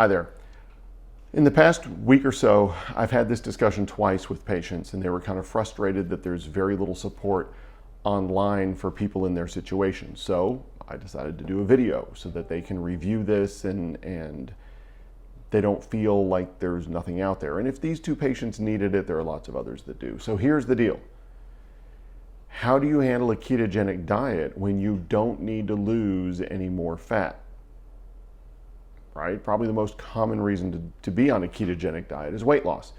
Hi there. In the past week or so, I've had this discussion twice with patients, and they were kind of frustrated that there's very little support online for people in their situation. So I decided to do a video so that they can review this and they don't feel like there's nothing out there. And if these two patients needed it, there are lots of others that do. So here's the deal. How do you handle a ketogenic diet when you don't need to lose any more fat? Right? Probably the most common reason to be on a ketogenic diet is weight loss.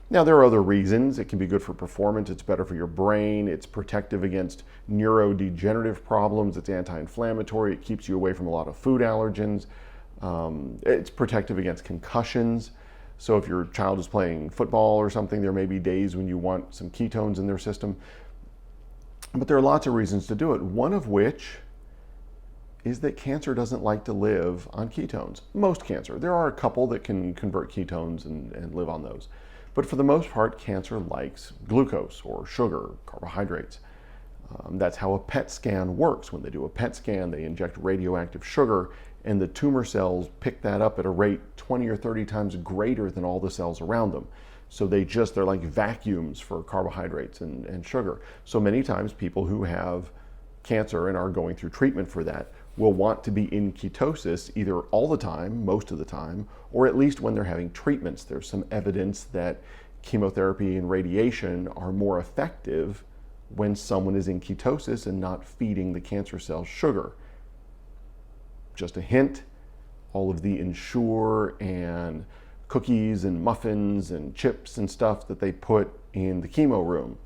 Now, there are other reasons. It can be good for performance. It's better for your brain. It's protective against neurodegenerative problems. It's anti-inflammatory. It keeps you away from a lot of food allergens. It's protective against concussions. So if your child is playing football or something, there may be days when you want some ketones in their system. But there are lots of reasons to do it, one of which is that cancer doesn't like to live on ketones. Most cancer. There are a couple that can convert ketones and live on those. But for the most part, cancer likes glucose or sugar, carbohydrates. That's how a PET scan works. When they do a PET scan, they inject radioactive sugar, and the tumor cells pick that up at a rate 20 or 30 times greater than all the cells around them. So they're like vacuums for carbohydrates and sugar. So many times people who have cancer and are going through treatment for that will want to be in ketosis either all the time, most of the time, or at least when they're having treatments. There's some evidence that chemotherapy and radiation are more effective when someone is in ketosis and not feeding the cancer cells sugar. Just a hint, all of the Ensure and cookies and muffins and chips and stuff that they put in the chemo room,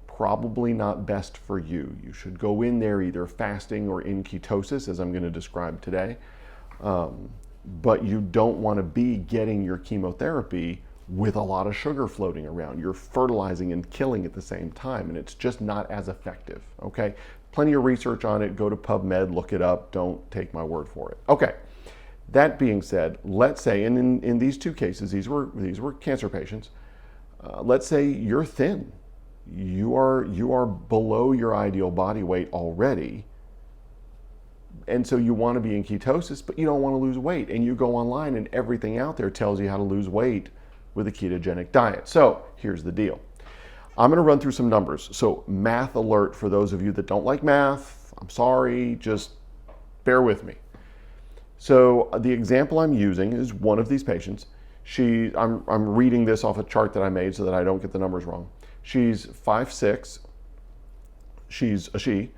probably not best for you. You should go in there either fasting or in ketosis, as I'm going to describe today. But you don't want to be getting your chemotherapy with a lot of sugar floating around. You're fertilizing and killing at the same time, and it's just not as effective, okay? Plenty of research on it. Go to PubMed, look it up. Don't take my word for it. Okay. That being said, let's say, and in these two cases, these were cancer patients. Let's say you're thin. You are below your ideal body weight already, and so you want to be in ketosis, but you don't want to lose weight, and you go online and everything out there tells you how to lose weight with a ketogenic diet. So here's the deal. I'm going to run through some numbers. So math alert for those of you that don't like math. I'm sorry, just bear with me. So the example I'm using is one of these patients. I'm reading this off a chart that I made so that I don't get the numbers wrong. She's 5'6". She's a she.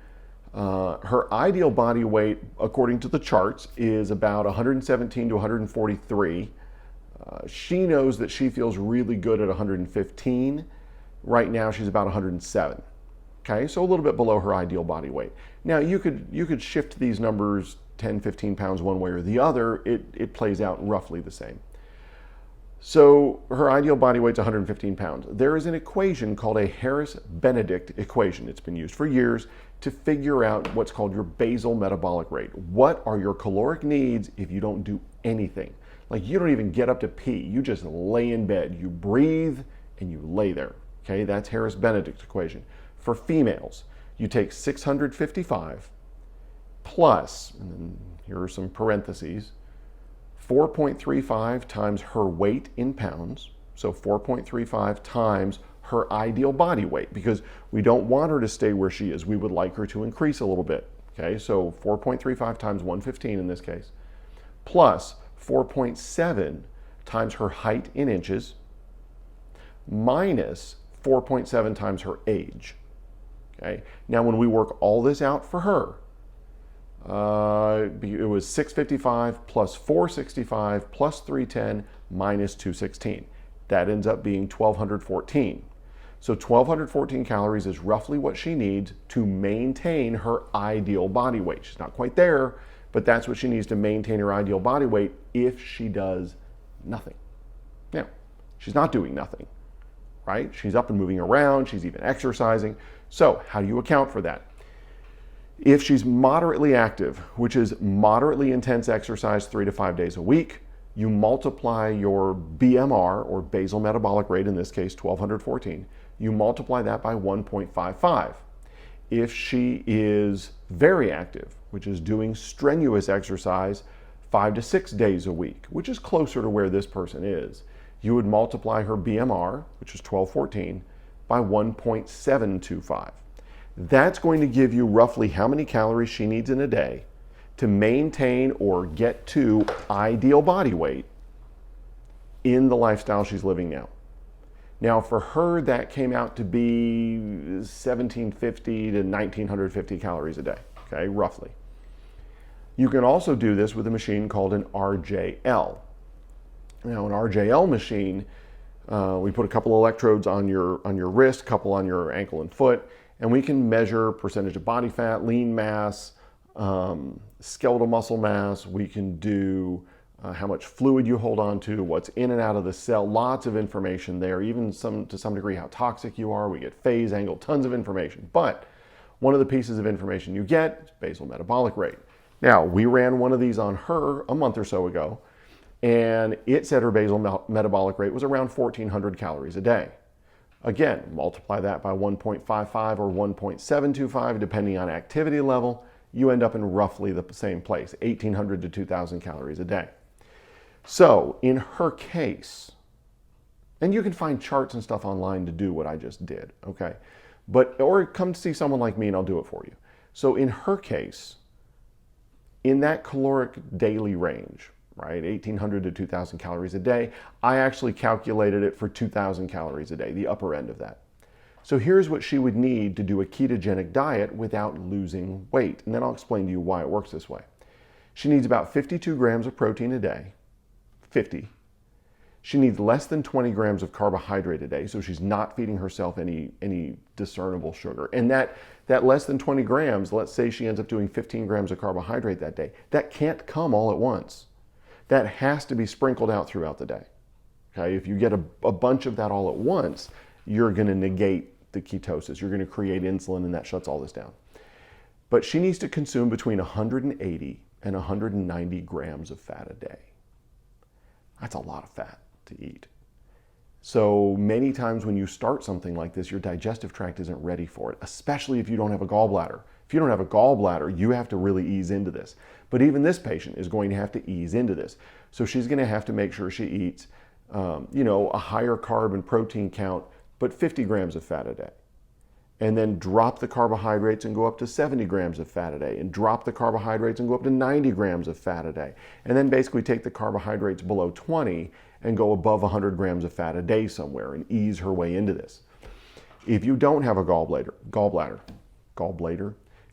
Her ideal body weight, according to the charts, is about 117 to 143. She knows that she feels really good at 115. Right now, she's about 107. Okay, so a little bit below her ideal body weight. Now, you could shift these numbers 10, 15 pounds one way or the other. It plays out roughly the same. So her ideal body weight's 115 pounds. There is an equation called a Harris-Benedict equation. It's been used for years to figure out what's called your basal metabolic rate. What are your caloric needs if you don't do anything? Like you don't even get up to pee. You just lay in bed. You breathe and you lay there. Okay, that's Harris-Benedict equation. For females, you take 655 plus, and then here are some parentheses, 4.35 times her weight in pounds, so 4.35 times her ideal body weight, because we don't want her to stay where she is. We would like her to increase a little bit, okay? So 4.35 times 115 in this case, plus 4.7 times her height in inches, minus 4.7 times her age, okay? Now when we work all this out for her, it was 655 plus 465 plus 310 minus 216. That ends up being 1,214. So 1,214 calories is roughly what she needs to maintain her ideal body weight. She's not quite there, but that's what she needs to maintain her ideal body weight if she does nothing. Now, she's not doing nothing, right? She's up and moving around. She's even exercising. So how do you account for that? If she's moderately active, which is moderately intense exercise 3 to 5 days a week, you multiply your BMR, or basal metabolic rate, in this case 1,214, you multiply that by 1.55. If she is very active, which is doing strenuous exercise 5 to 6 days a week, which is closer to where this person is, you would multiply her BMR, which is 1214, by 1.725. That's going to give you roughly how many calories she needs in a day to maintain or get to ideal body weight in the lifestyle she's living now. Now, for her, that came out to be 1,750 to 1,950 calories a day, okay, roughly. You can also do this with a machine called an RJL. Now, an RJL machine, we put a couple electrodes on your wrist, a couple on your ankle and foot, and we can measure percentage of body fat, lean mass, skeletal muscle mass. We can do how much fluid you hold on to, what's in and out of the cell, lots of information there, even to some degree how toxic you are. We get phase, angle, tons of information. But one of the pieces of information you get is basal metabolic rate. Now, we ran one of these on her a month or so ago, and it said her basal metabolic rate was around 1,400 calories a day. Again, multiply that by 1.55 or 1.725, depending on activity level, you end up in roughly the same place, 1,800 to 2,000 calories a day. So in her case, and you can find charts and stuff online to do what I just did, okay? Or come see someone like me and I'll do it for you. So in her case, in that caloric daily range, right, 1,800 to 2,000 calories a day, I actually calculated it for 2,000 calories a day, the upper end of that. So here's what she would need to do a ketogenic diet without losing weight. And then I'll explain to you why it works this way. She needs about 52 grams of protein a day, 50. She needs less than 20 grams of carbohydrate a day, so she's not feeding herself any discernible sugar. And that less than 20 grams, let's say she ends up doing 15 grams of carbohydrate that day, that can't come all at once. That has to be sprinkled out throughout the day. Okay, if you get a bunch of that all at once, you're going to negate the ketosis. You're going to create insulin, and that shuts all this down. But she needs to consume between 180 and 190 grams of fat a day. That's a lot of fat to eat. So many times when you start something like this, your digestive tract isn't ready for it, especially if you don't have a gallbladder. If you don't have a gallbladder, you have to really ease into this. But even this patient is going to have to ease into this. So she's going to have to make sure she eats, a higher carb and protein count, but 50 grams of fat a day. And then drop the carbohydrates and go up to 70 grams of fat a day, and drop the carbohydrates and go up to 90 grams of fat a day. And then basically take the carbohydrates below 20 and go above 100 grams of fat a day somewhere and ease her way into this. If you don't have a gallbladder,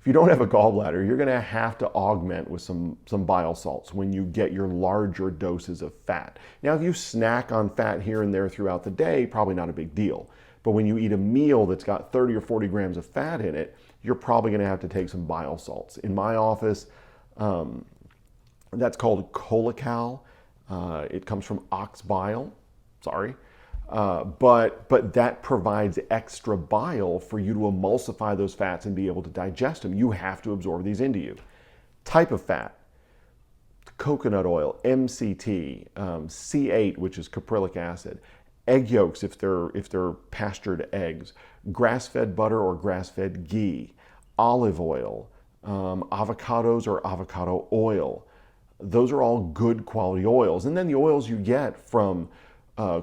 if you don't have a gallbladder, you're going to have to augment with some bile salts when you get your larger doses of fat. Now, if you snack on fat here and there throughout the day, probably not a big deal. But when you eat a meal that's got 30 or 40 grams of fat in it, you're probably going to have to take some bile salts. In my office, that's called Colical. It comes from ox bile. But that provides extra bile for you to emulsify those fats and be able to digest them. You have to absorb these into you. Type of fat: coconut oil, MCT, C8, which is caprylic acid, egg yolks if they're pastured eggs, grass-fed butter or grass-fed ghee, olive oil, avocados or avocado oil. Those are all good quality oils. And then the oils you get from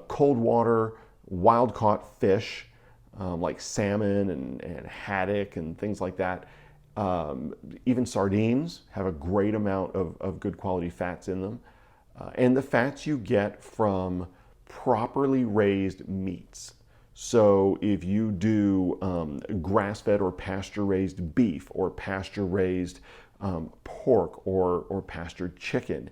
cold water, wild-caught fish, like salmon and haddock and things like that. Even sardines have a great amount of good quality fats in them. And the fats you get from properly raised meats. So if you do grass-fed or pasture-raised beef or pasture-raised pork or pastured chicken,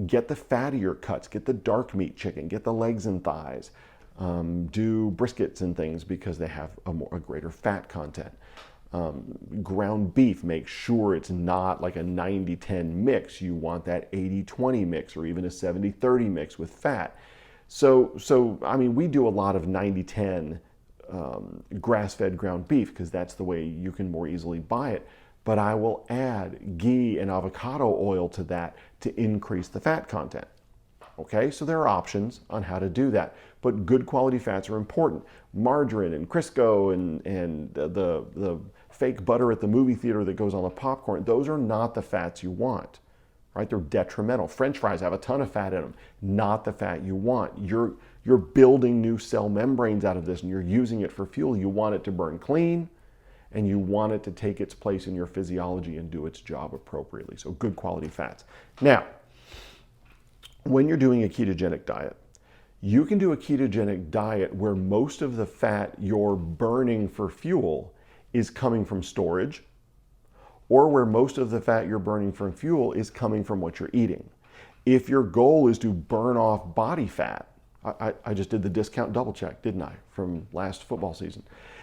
get the fattier cuts, get the dark meat chicken, get the legs and thighs, do briskets and things because they have a greater fat content. Ground beef, make sure it's not like a 90-10 mix. You want that 80-20 mix or even a 70-30 mix with fat. So I mean, we do a lot of 90-10 grass-fed ground beef because that's the way you can more easily buy it. But I will add ghee and avocado oil to that to increase the fat content. Okay, so there are options on how to do that. But good quality fats are important. Margarine and Crisco and the fake butter at the movie theater that goes on the popcorn, those are not the fats you want. right? They're detrimental. French fries have a ton of fat in them, not the fat you want. You're building new cell membranes out of this and you're using it for fuel. You want it to burn clean and you want it to take its place in your physiology and do its job appropriately. So good quality fats. Now, when you're doing a ketogenic diet, you can do a ketogenic diet where most of the fat you're burning for fuel is coming from storage, or where most of the fat you're burning from fuel is coming from what you're eating. If your goal is to burn off body fat, I just did the discount double check, didn't I, from last football season.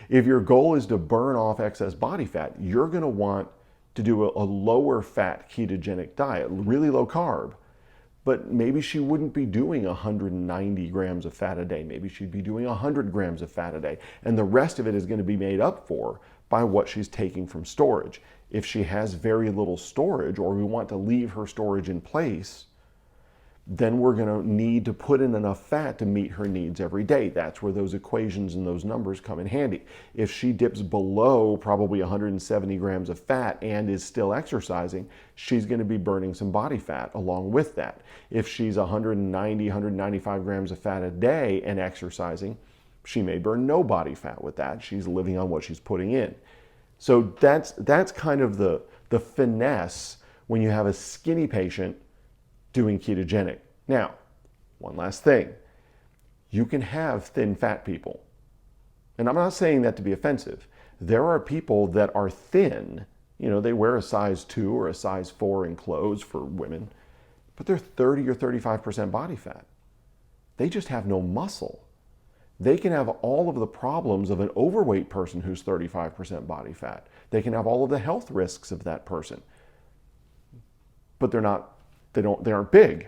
If your goal is to burn off excess body fat, you're going to want to do a lower fat ketogenic diet, really low carb. But maybe she wouldn't be doing 190 grams of fat a day. Maybe she'd be doing 100 grams of fat a day. And the rest of it is going to be made up for by what she's taking from storage. If she has very little storage, or we want to leave her storage in place, then we're going to need to put in enough fat to meet her needs every day. That's where those equations and those numbers come in handy. If she dips below probably 170 grams of fat and is still exercising, she's going to be burning some body fat along with that. If she's 190, 195 grams of fat a day and exercising, she may burn no body fat with that. She's living on what she's putting in. So that's kind of the finesse when you have a skinny patient doing ketogenic. Now, one last thing. You can have thin fat people. And I'm not saying that to be offensive. There are people that are thin. You know, they wear a size 2 or a size 4 in clothes for women, but they're 30 or 35% body fat. They just have no muscle. They can have all of the problems of an overweight person who's 35% body fat. They can have all of the health risks of that person, but they aren't big.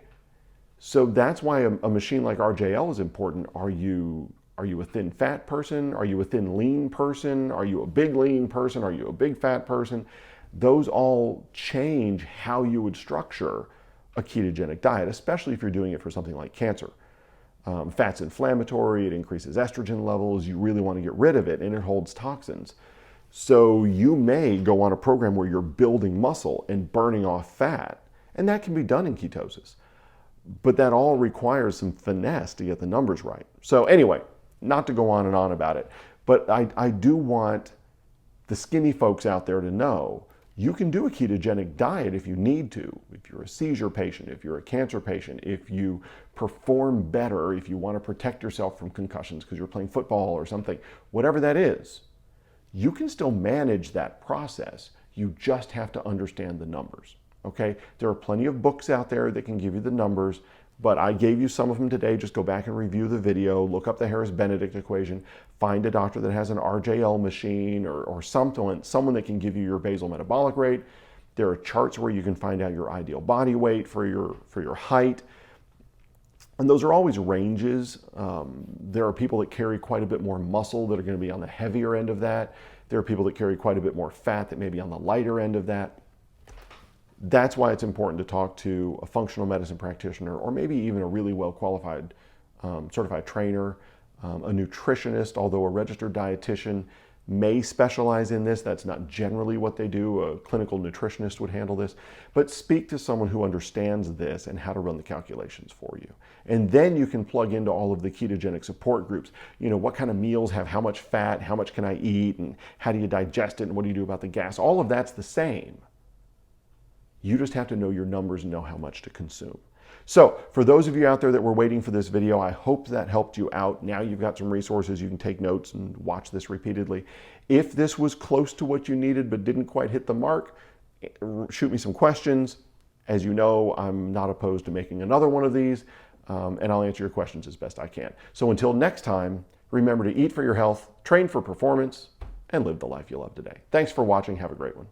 So that's why a machine like RJL is important. Are you a thin fat person? Are you a thin lean person? Are you a big lean person? Are you a big fat person? Those all change how you would structure a ketogenic diet, especially if you're doing it for something like cancer. Fat's inflammatory, it increases estrogen levels, you really want to get rid of it, and it holds toxins. So you may go on a program where you're building muscle and burning off fat, and that can be done in ketosis. But that all requires some finesse to get the numbers right. So anyway, not to go on and on about it, but I do want the skinny folks out there to know you can do a ketogenic diet if you need to. If you're a seizure patient, if you're a cancer patient, if you perform better, if you want to protect yourself from concussions because you're playing football or something, whatever that is, you can still manage that process. You just have to understand the numbers. Okay, there are plenty of books out there that can give you the numbers, but I gave you some of them today. Just go back and review the video, look up the Harris-Benedict equation, find a doctor that has an RJL machine or someone that can give you your basal metabolic rate. There are charts where you can find out your ideal body weight for your height. And those are always ranges. There are people that carry quite a bit more muscle that are going to be on the heavier end of that. There are people that carry quite a bit more fat that may be on the lighter end of that. That's why it's important to talk to a functional medicine practitioner or maybe even a really well-qualified certified trainer, a nutritionist, although a registered dietitian may specialize in this. That's not generally what they do. A clinical nutritionist would handle this. But speak to someone who understands this and how to run the calculations for you. And then you can plug into all of the ketogenic support groups. You know, what kind of meals have how much fat, how much can I eat, and how do you digest it, and what do you do about the gas? All of that's the same. You just have to know your numbers and know how much to consume. So for those of you out there that were waiting for this video, I hope that helped you out. Now you've got some resources. You can take notes and watch this repeatedly. If this was close to what you needed but didn't quite hit the mark, shoot me some questions. As you know, I'm not opposed to making another one of these, and I'll answer your questions as best I can. So until next time, remember to eat for your health, train for performance, and live the life you love today. Thanks for watching. Have a great one.